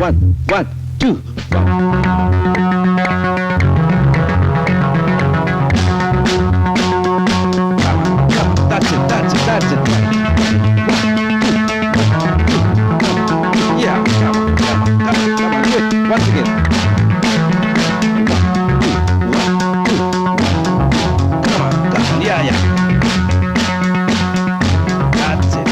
one, two, come on, that's it. Yeah, come on, do it, once again. Come on, yeah. That's it.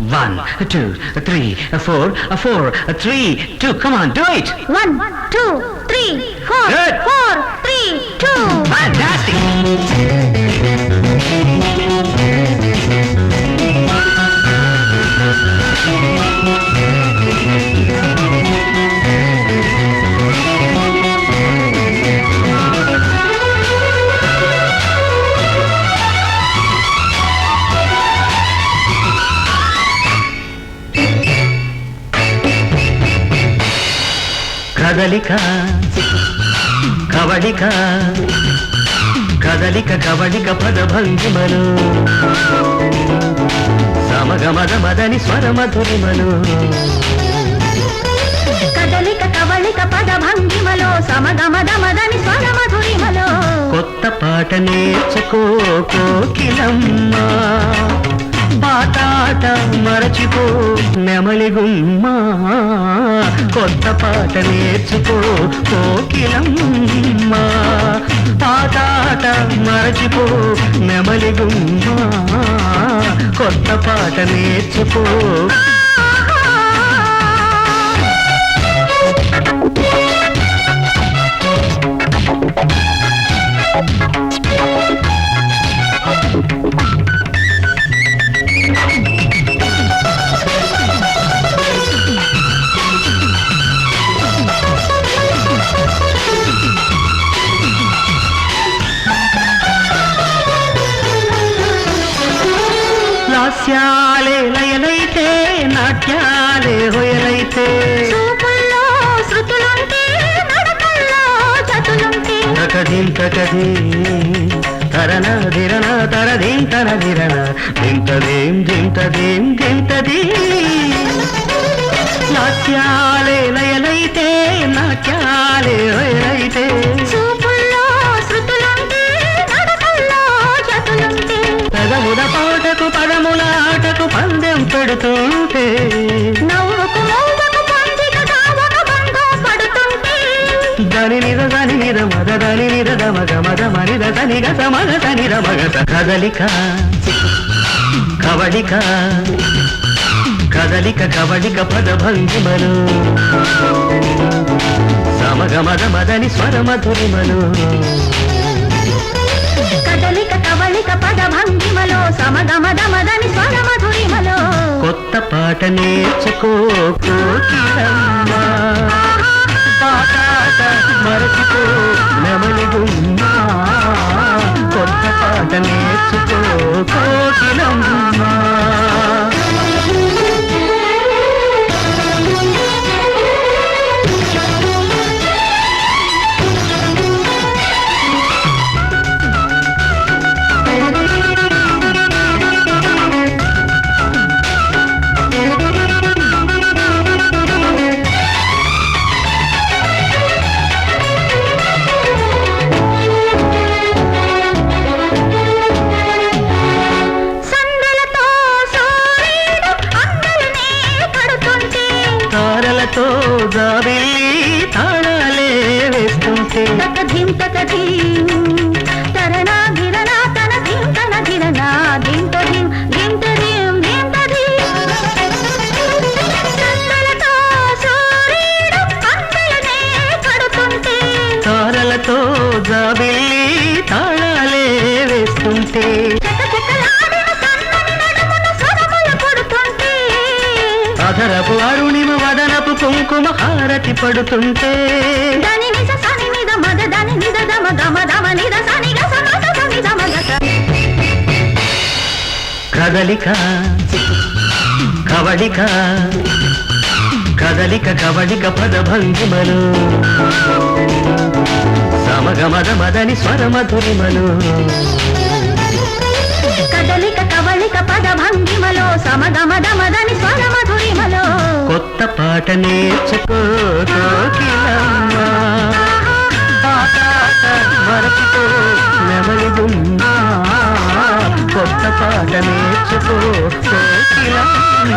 1, 2, 3, 4, 4, 3, 2. Come on, do it. 1, 2, 3, 4, Good. 4, 3, 2. Fantastic. కదలిక కవళిక కదలిక కవళిక పదభంగిమలు సమగమద మదని స్వరమధురిమలు కదలిక కవళిక పద భంగిమలో సమగమద మదని స్వరమధురిమలో కొత్త పాట నేర్చుకో కోకిలమ్మ పాటాట మరచిపో నెమలిగుమ్మ కొత్త పాట నేర్చుకో కోకిలమ్మ పాటాట మరచిపో నెమలిగుమ్మ కొత్త పాట నేర్చుకో లాస్యాలే లయలైతే నాట్యాలే హొయలైతే చూపుల్లో శృతులుంటే నడకల్లో జతులుంటే తకధీం తరణ ధిరణ తరధీం తన ధిరణ దింతదీం దింతదీం దింతదీ లాస్యాలే లయలైతే నాట్యాలే హొయలైతే చూపుల్లో శృతులుంటే నడకల్లో జతులుంటే పదముల పాటకు పదముల ఆటకు పందెం పెడుతుంటే నవ్వుకు నవ్వుకు పందిక కావక బంధం పడుతుంటే దని నిద మద దని నిద మగ మద మనిద దని గత మగ దని మగ కదలిక కవళిక కదలిక కవళిక పదభంగిమలు సమగమద మదని స్వరమధురిమలు కదలిక కవళిక పద భంగిమలో సమగమద మదని స్వరమధురిమలో కొత్త పాట నేర్చుకో కోకిలమ్మ పాటాట మరచిపో నెమలిగుమ్మ కొత్త పాట నేర్చుకో కోకిలమ్మ తారలతో జాబిల్లి తాళాలే వేస్తుంటే తకధీం తరణ ధిరణ తన ధిరణ ధింతధీం ధింతధీం సందలతో సూర్యుడు అందలనే కడుతుంటే తారలతో జాబిల్లి తాళాలే వేస్తుంటే చకచకలాడిన సన్నని నడుమున స్వరములు కొడుతుంటే అధరపు అరుణిమ వదనపు కుంకుమ హారతి పడుతుంటే దని నిజ సని నిద మద దని నిద దమ గమ దమ నిద సని గ సమ సని దమ గ కదలిక కవళిక కదలిక కవళిక పదభంగిమలు సమగమద మదని స్వరమధురిమలు కదలిక కవళిక పద భంగిమలో సమగమద మదని స్వరమధురిమలో పాట నేర్చుకో కోకిలమ్మ పాట మరచిపో నెమలిదున్నా కొత్త పాట నేర్చుకో కోకిలమ్మ